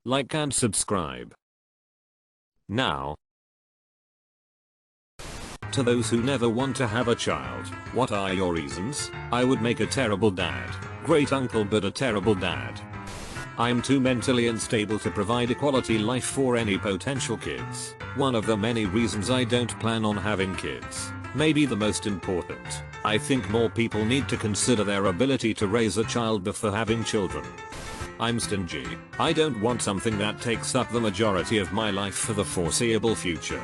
like and subscribe. Now, to those who never want to have a child, what are your reasons? I would make a terrible dad, great uncle but a terrible dad. I'm too mentally unstable to provide a quality life for any potential kids. One of the many reasons I don't plan on having kids. Maybe the most important. I think more people need to consider their ability to raise a child before having children. I'm stingy. I don't want something that takes up the majority of my life for the foreseeable future.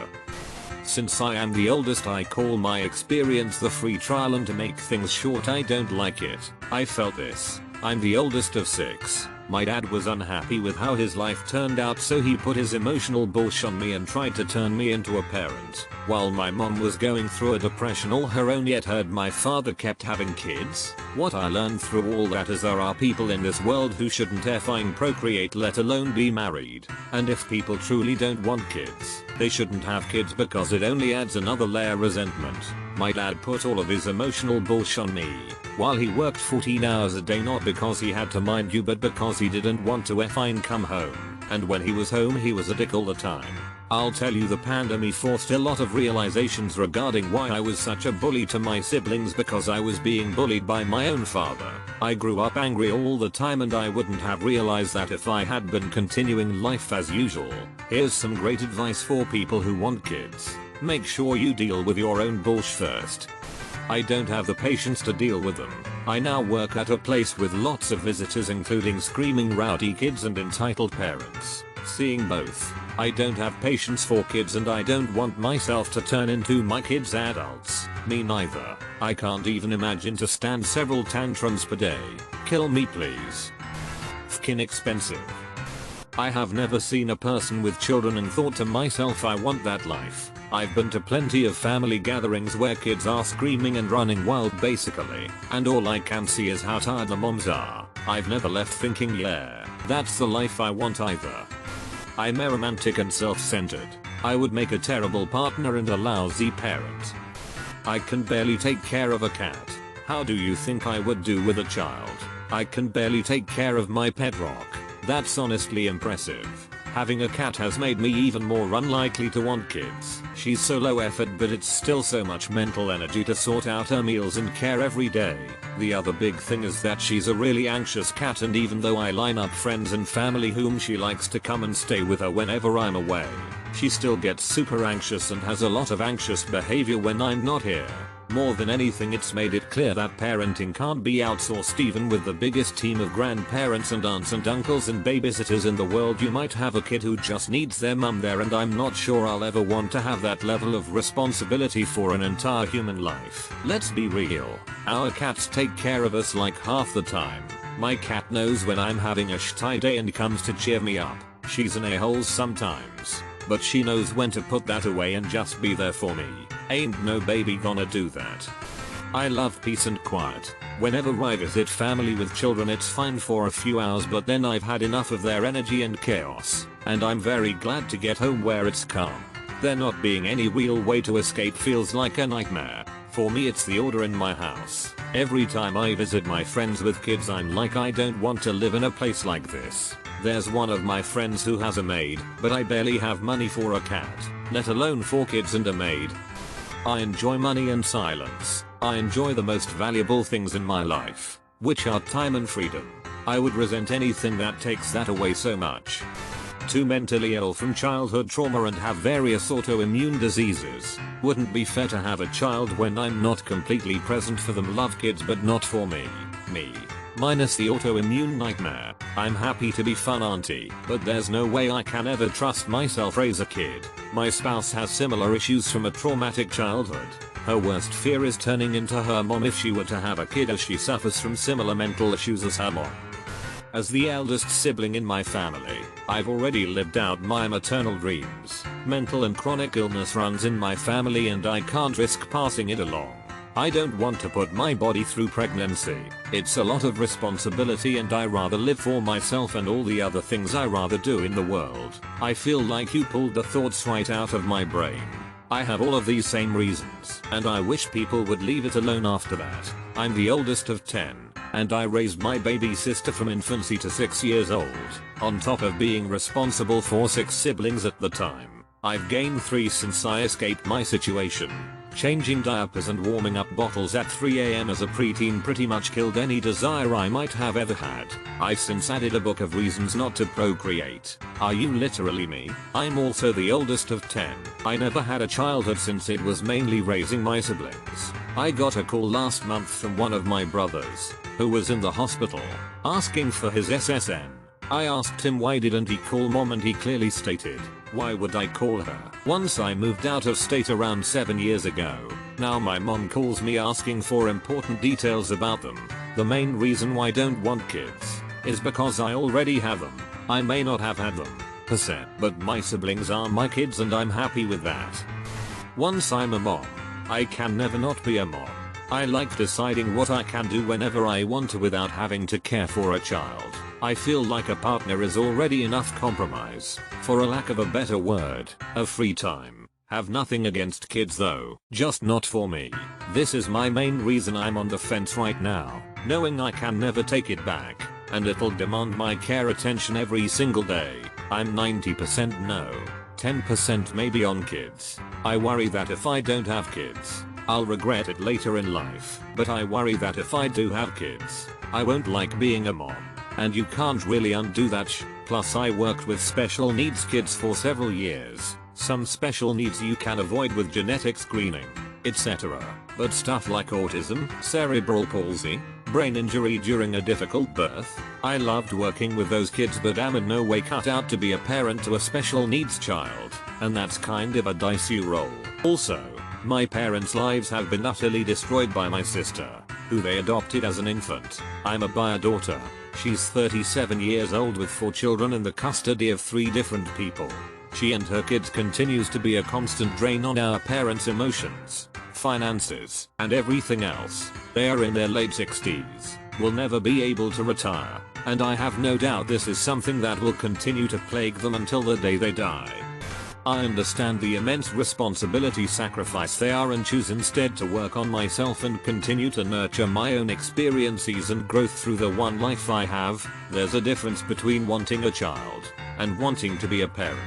Since I am the oldest, I call my experience the free trial, and to make things short, I don't like it. I felt this. I'm the oldest of 6. My dad was unhappy with how his life turned out, so he put his emotional bullshit on me and tried to turn me into a parent. While my mom was going through a depression all her own, yet heard my father kept having kids. What I learned through all that is there are people in this world who shouldn't effing procreate, let alone be married. And if people truly don't want kids, they shouldn't have kids because it only adds another layer of resentment. My dad put all of his emotional bullshit on me while he worked 14 hours a day, not because he had to, mind you, but because he didn't want to effing come home. And when he was home, he was a dick all the time. I'll tell you, the pandemic forced a lot of realizations regarding why I was such a bully to my siblings, because I was being bullied by my own father. I grew up angry all the time, and I wouldn't have realized that if I had been continuing life as usual. Here's some great advice for people who want kids. Make sure you deal with your own bullshit first. I don't have the patience to deal with them. I now work at a place with lots of visitors, including screaming rowdy kids and entitled parents. Seeing both, I don't have patience for kids, and I don't want myself to turn into my kids' adults. Me neither. I can't even imagine to stand several tantrums per day. Kill me please. Fkin expensive. I have never seen a person with children and thought to myself, I want that life. I've been to plenty of family gatherings where kids are screaming and running wild basically, and all I can see is how tired the moms are. I've never left thinking, yeah, that's the life I want either. I'm a romantic and self-centered. I would make a terrible partner and a lousy parent. I can barely take care of a cat. How do you think I would do with a child? I can barely take care of my pet Rock. That's honestly impressive. Having a cat has made me even more unlikely to want kids. She's so low effort, but it's still so much mental energy to sort out her meals and care every day. The other big thing is that she's a really anxious cat, and even though I line up friends and family whom she likes to come and stay with her whenever I'm away, she still gets super anxious and has a lot of anxious behavior when I'm not here. More than anything, it's made it clear that parenting can't be outsourced. Even with the biggest team of grandparents and aunts and uncles and babysitters in the world, you might have a kid who just needs their mum there, and I'm not sure I'll ever want to have that level of responsibility for an entire human life. Let's be real. Our cats take care of us like half the time. My cat knows when I'm having a shitty day and comes to cheer me up. She's an a-hole sometimes, but she knows when to put that away and just be there for me. Ain't no baby gonna do that. I love peace and quiet. Whenever I visit family with children, it's fine for a few hours, but then I've had enough of their energy and chaos, and I'm very glad to get home where it's calm. There not being any real way to escape feels like a nightmare. For me, it's the order in my house. Every time I visit my friends with kids, I'm like, I don't want to live in a place like this. There's one of my friends who has a maid, but I barely have money for a cat, let alone 4 kids and a maid. I enjoy money and silence. I enjoy the most valuable things in my life, which are time and freedom. I would resent anything that takes that away so much. Too mentally ill from childhood trauma and have various autoimmune diseases. Wouldn't be fair to have a child when I'm not completely present for them. Love kids but not for me. Me. Minus the autoimmune nightmare. I'm happy to be fun auntie, but there's no way I can ever trust myself raise a kid. My spouse has similar issues from a traumatic childhood. Her worst fear is turning into her mom if she were to have a kid, as she suffers from similar mental issues as her mom. As the eldest sibling in my family, I've already lived out my maternal dreams. Mental and chronic illness runs in my family, and I can't risk passing it along. I don't want to put my body through pregnancy. It's a lot of responsibility, and I rather live for myself and all the other things I rather do in the world. I feel like you pulled the thoughts right out of my brain. I have all of these same reasons, and I wish people would leave it alone after that. I'm the oldest of 10, and I raised my baby sister from infancy to 6 years old, on top of being responsible for 6 siblings at the time. I've gained 3 since I escaped my situation. Changing diapers and warming up bottles at 3 AM as a preteen pretty much killed any desire I might have ever had. I've since added a book of reasons not to procreate. Are you literally me? I'm also the oldest of 10. I never had a childhood since it was mainly raising my siblings. I got a call last month from one of my brothers, who was in the hospital, asking for his SSN. I asked him why didn't he call mom, and he clearly stated, why would I call her? Once I moved out of state around 7 years ago. Now my mom calls me asking for important details about them. The main reason why I don't want kids is because I already have them. I may not have had them, but my siblings are my kids and I'm happy with that. Once I'm a mom, I can never not be a mom. I like deciding what I can do whenever I want to without having to care for a child. I feel like a partner is already enough compromise, for a lack of a better word, of free time. Have nothing against kids though, just not for me. This is my main reason I'm on the fence right now, knowing I can never take it back, and it'll demand my care attention every single day. I'm 90% no, 10% maybe on kids. I worry that if I don't have kids, I'll regret it later in life. But I worry that if I do have kids, I won't like being a mom. And you can't really undo that Plus I worked with special needs kids for several years. Some special needs you can avoid with genetic screening, etc. But stuff like autism, cerebral palsy, brain injury during a difficult birth, I loved working with those kids, but am in no way cut out to be a parent to a special needs child, and that's kind of a dicey role. Also, my parents' lives have been utterly destroyed by my sister, who they adopted as an infant. I'm a bio daughter. She's 37 years old with 4 children in the custody of 3 different people. She and her kids continues to be a constant drain on our parents' emotions, finances, and everything else. They are in their late 60s, will never be able to retire, and I have no doubt this is something that will continue to plague them until the day they die. I understand the immense responsibility sacrifice they are and choose instead to work on myself and continue to nurture my own experiences and growth through the one life I have. There's a difference between wanting a child and wanting to be a parent.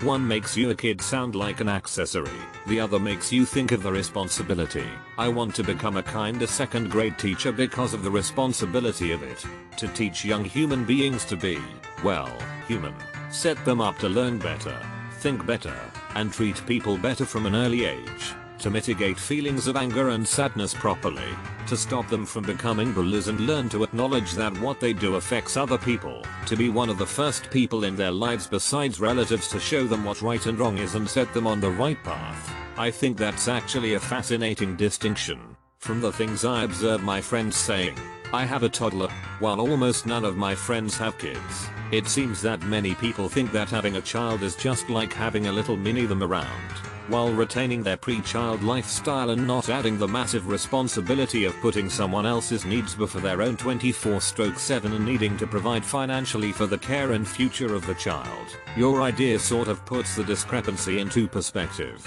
One makes you a kid sound like an accessory, the other makes you think of the responsibility. I want to become a kinda second grade teacher because of the responsibility of it. To teach young human beings to be, well, human. Set them up to learn better, think better, and treat people better from an early age. To mitigate feelings of anger and sadness properly. To stop them from becoming bullies and learn to acknowledge that what they do affects other people. To be one of the first people in their lives besides relatives to show them what right and wrong is and set them on the right path. I think that's actually a fascinating distinction from the things I observe my friends saying. I have a toddler, while almost none of my friends have kids. It seems that many people think that having a child is just like having a little mini them around, while retaining their pre-child lifestyle and not adding the massive responsibility of putting someone else's needs before their own 24/7 and needing to provide financially for the care and future of the child. Your idea sort of puts the discrepancy into perspective.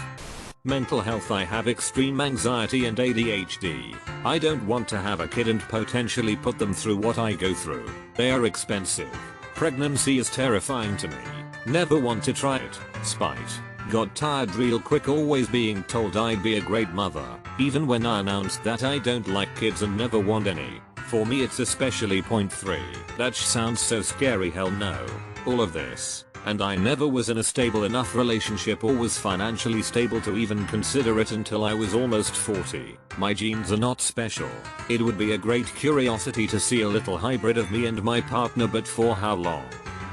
Mental health. I have extreme anxiety and ADHD. I don't want to have a kid and potentially put them through what I go through. They are expensive. Pregnancy is terrifying to me. Never want to try it. Spite. Got tired real quick always being told I'd be a great mother, even when I announced that I don't like kids and never want any. For me it's especially point 3. That sounds so scary, hell no. All of this. And I never was in a stable enough relationship or was financially stable to even consider it until I was almost 40. My genes are not special. It would be a great curiosity to see a little hybrid of me and my partner, but for how long?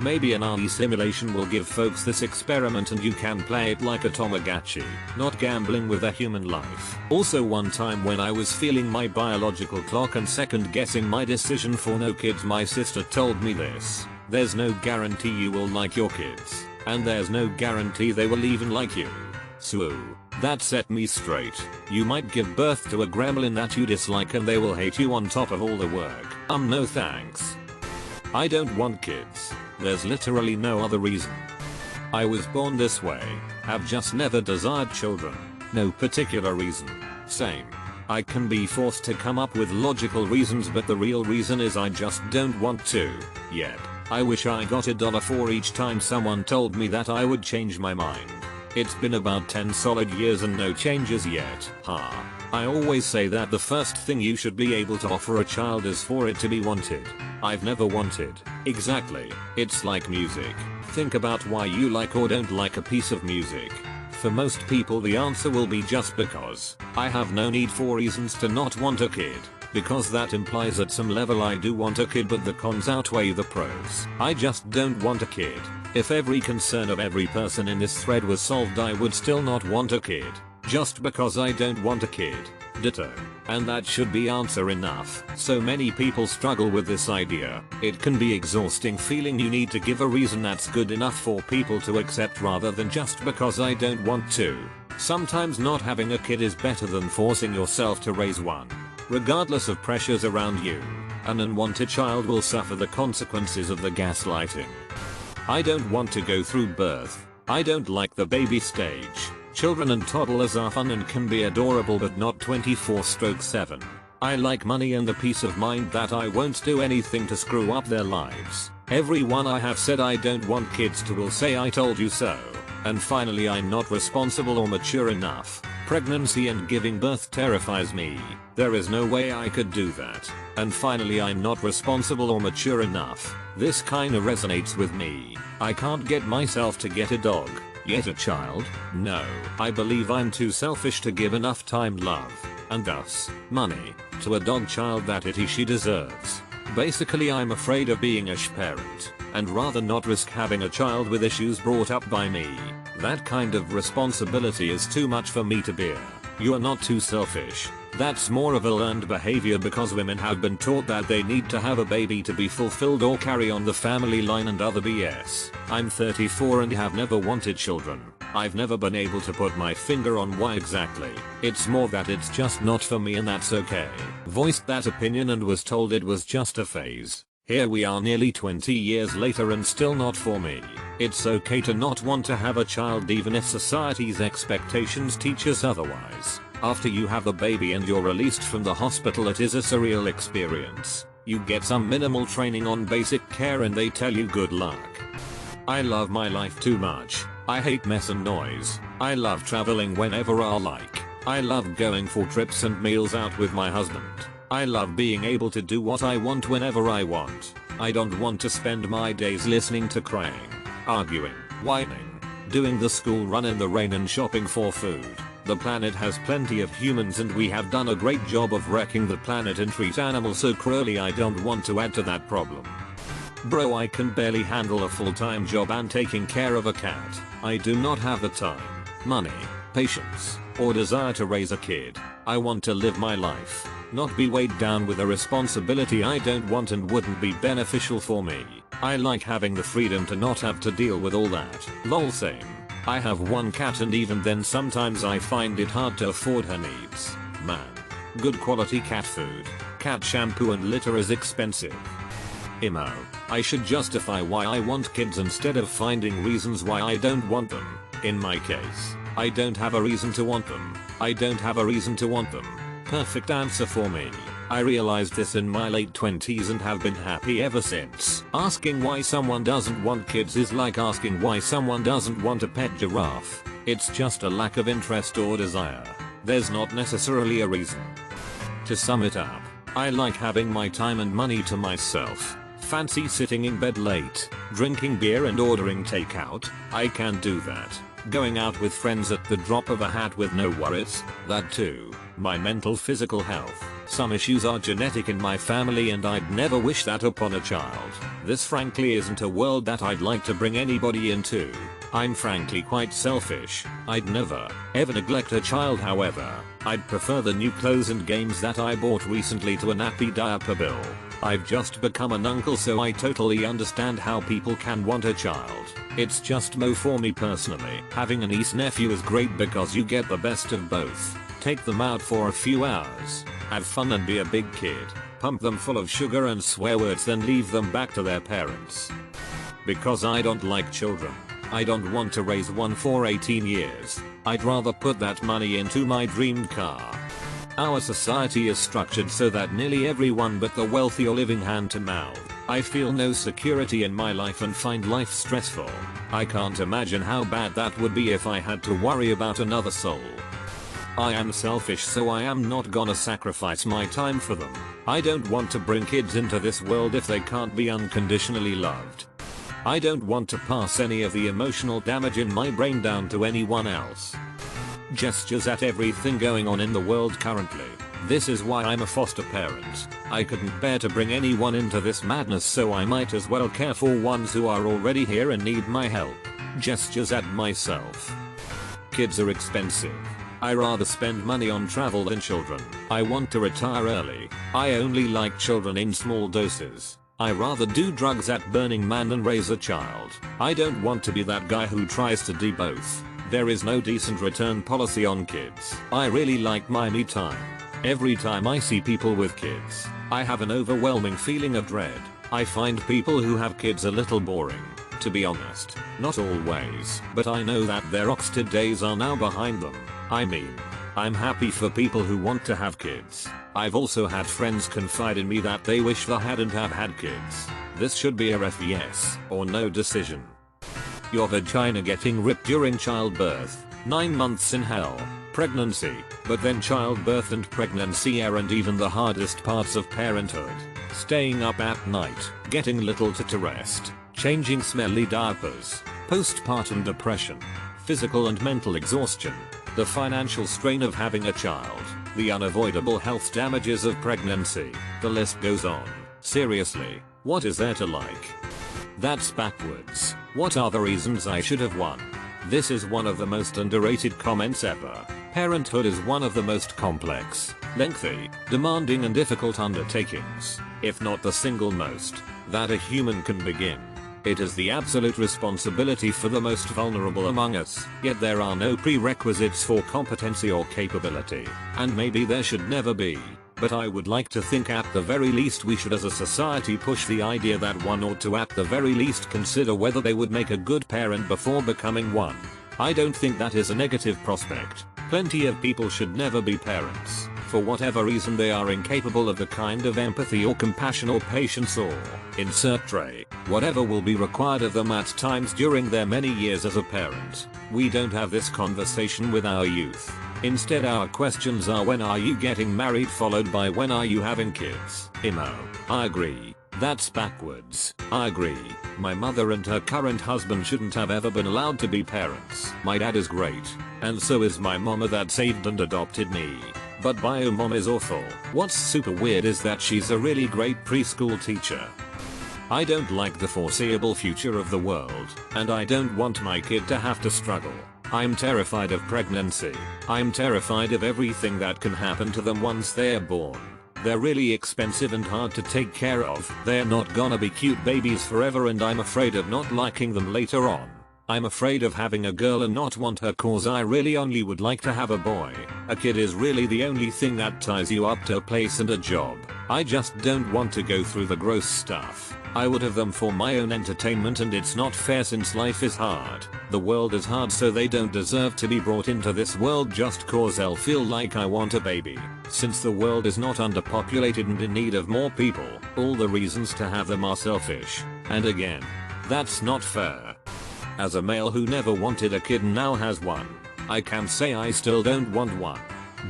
Maybe an RE simulation will give folks this experiment and you can play it like a Tamagotchi, not gambling with a human life. Also, one time when I was feeling my biological clock and second guessing my decision for no kids, my sister told me this: there's no guarantee you will like your kids, and there's no guarantee they will even like you. So that set me straight. You might give birth to a gremlin that you dislike and they will hate you on top of all the work. No thanks. I don't want kids. There's literally no other reason. I was born this way, have just never desired children. No particular reason. Same. I can be forced to come up with logical reasons, but the real reason is I just don't want to. Yep. I wish I got $1 for each time someone told me that I would change my mind. It's been about 10 solid years and no changes yet. I always say that the first thing you should be able to offer a child is for it to be wanted. I've never wanted. Exactly. It's like music. Think about why you like or don't like a piece of music. For most people the answer will be just because. I have no need for reasons to not want a kid, because that implies at some level I do want a kid, but the cons outweigh the pros. I just don't want a kid. If every concern of every person in this thread was solved, I would still not want a kid. Just because I don't want a kid. Ditto. And that should be answer enough. So many people struggle with this idea. It can be exhausting feeling you need to give a reason that's good enough for people to accept rather than just because I don't want to. Sometimes not having a kid is better than forcing yourself to raise one. Regardless of pressures around you, an unwanted child will suffer the consequences of the gaslighting. I don't want to go through birth. I don't like the baby stage. Children and toddlers are fun and can be adorable, but not 24/7. I like money and the peace of mind that I won't do anything to screw up their lives. Everyone I have said I don't want kids to will say I told you so. And finally, I'm not responsible or mature enough. Pregnancy and giving birth terrifies me. There is no way I could do that. And finally, I'm not responsible or mature enough. This kinda resonates with me. I can't get myself to get a dog. Yet a child? No. I believe I'm too selfish to give enough time, love, and thus, money, to a dog child that she deserves. Basically, I'm afraid of being a parent, and rather not risk having a child with issues brought up by me. That kind of responsibility is too much for me to bear. You are not too selfish. That's more of a learned behavior because women have been taught that they need to have a baby to be fulfilled or carry on the family line and other BS. I'm 34 and have never wanted children. I've never been able to put my finger on why exactly. It's more that it's just not for me, and that's okay. Voiced that opinion and was told it was just a phase. Here we are nearly 20 years later and still not for me. It's okay to not want to have a child even if society's expectations teach us otherwise. After you have a baby and you're released from the hospital, it is a surreal experience. You get some minimal training on basic care and they tell you good luck. I love my life too much. I hate mess and noise. I love traveling whenever I like. I love going for trips and meals out with my husband. I love being able to do what I want whenever I want. I don't want to spend my days listening to crying, arguing, whining, doing the school run in the rain and shopping for food. The planet has plenty of humans and we have done a great job of wrecking the planet and treat animals so cruelly. I don't want to add to that problem. Bro, I can barely handle a full-time job and taking care of a cat. I do not have the time, money, patience, or desire to raise a kid. I want to live my life, not be weighed down with a responsibility I don't want and wouldn't be beneficial for me. I like having the freedom to not have to deal with all that. Lol, same. I have one cat and even then sometimes I find it hard to afford her needs. Man. Good quality cat food, cat shampoo and litter is expensive. Emo. I should justify why I want kids instead of finding reasons why I don't want them. In my case, I don't have a reason to want them. I don't have a reason to want them. Perfect answer for me. I realized this in my late 20s and have been happy ever since. Asking why someone doesn't want kids is like asking why someone doesn't want a pet giraffe. It's just a lack of interest or desire. There's not necessarily a reason. To sum it up, I like having my time and money to myself. Fancy sitting in bed late, drinking beer and ordering takeout? I can do that. Going out with friends at the drop of a hat with no worries? That too. My mental physical health. Some issues are genetic in my family and I'd never wish that upon a child. This frankly isn't a world that I'd like to bring anybody into. I'm frankly quite selfish. I'd never, ever neglect a child. However, I'd prefer the new clothes and games that I bought recently to a nappy diaper bill. I've just become an uncle, so I totally understand how people can want a child. It's just more for me personally. Having a niece nephew is great because you get the best of both. Take them out for a few hours, have fun and be a big kid, pump them full of sugar and swear words, then leave them back to their parents. Because I don't like children. I don't want to raise one for 18 years. I'd rather put that money into my dreamed car. Our society is structured so that nearly everyone but the wealthy are living hand to mouth. I feel no security in my life and find life stressful. I can't imagine how bad that would be if I had to worry about another soul. I am selfish, so I am not gonna sacrifice my time for them. I don't want to bring kids into this world if they can't be unconditionally loved. I don't want to pass any of the emotional damage in my brain down to anyone else. Gestures at everything going on in the world currently. This is why I'm a foster parent. I couldn't bear to bring anyone into this madness, so I might as well care for ones who are already here and need my help. Gestures at myself. Kids are expensive. I rather spend money on travel than children. I want to retire early. I only like children in small doses. I rather do drugs at Burning Man than raise a child. I don't want to be that guy who tries to do both. There is no decent return policy on kids. I really like my me time. Every time I see people with kids, I have an overwhelming feeling of dread. I find people who have kids a little boring, to be honest. Not always, but I know that their Oxford days are now behind them. I mean, I'm happy for people who want to have kids. I've also had friends confide in me that they wish they hadn't have had kids. This should be a ref yes or no decision. Your vagina getting ripped during childbirth, 9 months in hell, pregnancy, but then childbirth and pregnancy aren't even the hardest parts of parenthood. Staying up at night, getting little to rest, changing smelly diapers, postpartum depression, physical and mental exhaustion, the financial strain of having a child, the unavoidable health damages of pregnancy, the list goes on. Seriously, what is there to like? That's backwards. What are the reasons I should have won? This is one of the most underrated comments ever. Parenthood is one of the most complex, lengthy, demanding and difficult undertakings, if not the single most, that a human can begin. It is the absolute responsibility for the most vulnerable among us, yet there are no prerequisites for competency or capability, and maybe there should never be. But I would like to think at the very least we should as a society push the idea that one ought to at the very least consider whether they would make a good parent before becoming one. I don't think that is a negative prospect. Plenty of people should never be parents. For whatever reason they are incapable of the kind of empathy or compassion or patience or, insert trait, whatever will be required of them at times during their many years as a parent. We don't have this conversation with our youth. Instead our questions are when are you getting married followed by when are you having kids. Emo. I agree. That's backwards. I agree. My mother and her current husband shouldn't have ever been allowed to be parents. My dad is great. And so is my mama that saved and adopted me. But bio mom is awful. What's super weird is that she's a really great preschool teacher. I don't like the foreseeable future of the world, and I don't want my kid to have to struggle. I'm terrified of pregnancy. I'm terrified of everything that can happen to them once they're born. They're really expensive and hard to take care of. They're not gonna be cute babies forever, and I'm afraid of not liking them later on. I'm afraid of having a girl and not want her cause I really only would like to have a boy. A kid is really the only thing that ties you up to a place and a job. I just don't want to go through the gross stuff. I would have them for my own entertainment, and it's not fair since life is hard. The world is hard, so they don't deserve to be brought into this world just cause they'll feel like I want a baby. Since the world is not underpopulated and in need of more people, all the reasons to have them are selfish. And again, that's not fair. As a male who never wanted a kid and now has one, I can say I still don't want one.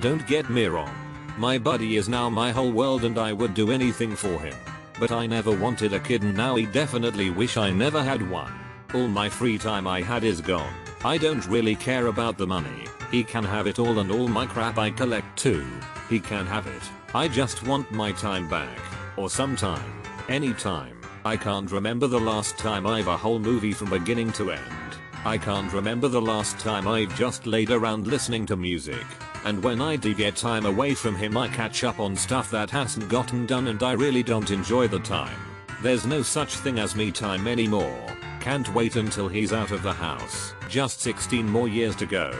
Don't get me wrong. My buddy is now my whole world and I would do anything for him. But I never wanted a kid and now I definitely wish I never had one. All my free time I had is gone. I don't really care about the money. He can have it all and all my crap I collect too. He can have it. I just want my time back. Or sometime. Anytime. I can't remember the last time I've a whole movie from beginning to end. I can't remember the last time I've just laid around listening to music. And when I do get time away from him I catch up on stuff that hasn't gotten done and I really don't enjoy the time. There's no such thing as me time anymore. Can't wait until he's out of the house. Just 16 more years to go.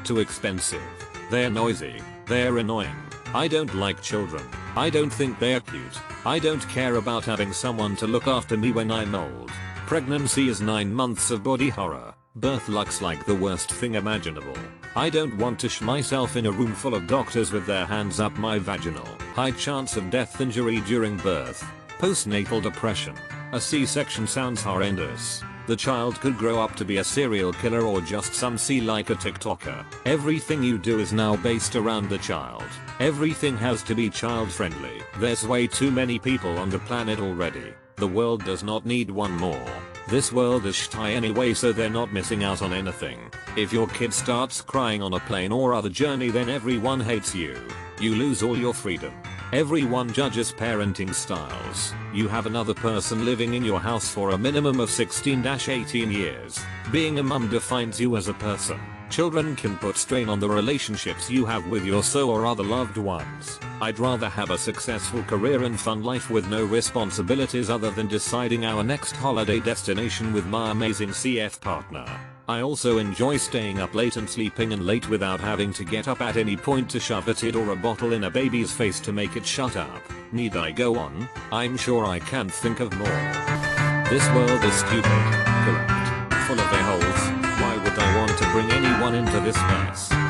Too expensive. They're noisy. They're annoying. I don't like children. I don't think they're cute. I don't care about having someone to look after me when I'm old. Pregnancy is 9 months of body horror. Birth looks like the worst thing imaginable. I don't want to myself in a room full of doctors with their hands up my vaginal. High chance of death injury during birth. Postnatal depression. A C-section sounds horrendous. The child could grow up to be a serial killer or just some C like a TikToker. Everything you do is now based around the child. Everything has to be child friendly. There's way too many people on the planet already. The world does not need one more. This world is shy anyway, so they're not missing out on anything. If your kid starts crying on a plane or other journey, then everyone hates you. You lose all your freedom. Everyone judges parenting styles. You have another person living in your house for a minimum of 16-18 years. Being a mum defines you as a person. Children can put strain on the relationships you have with your soul or other loved ones. I'd rather have a successful career and fun life with no responsibilities other than deciding our next holiday destination with my amazing CF partner. I also enjoy staying up late and sleeping in late without having to get up at any point to shove a tit or a bottle in a baby's face to make it shut up. Need I go on? I'm sure I can think of more. This world is stupid, corrupt, full of a-holes. Why would I want to bring anyone into this mess?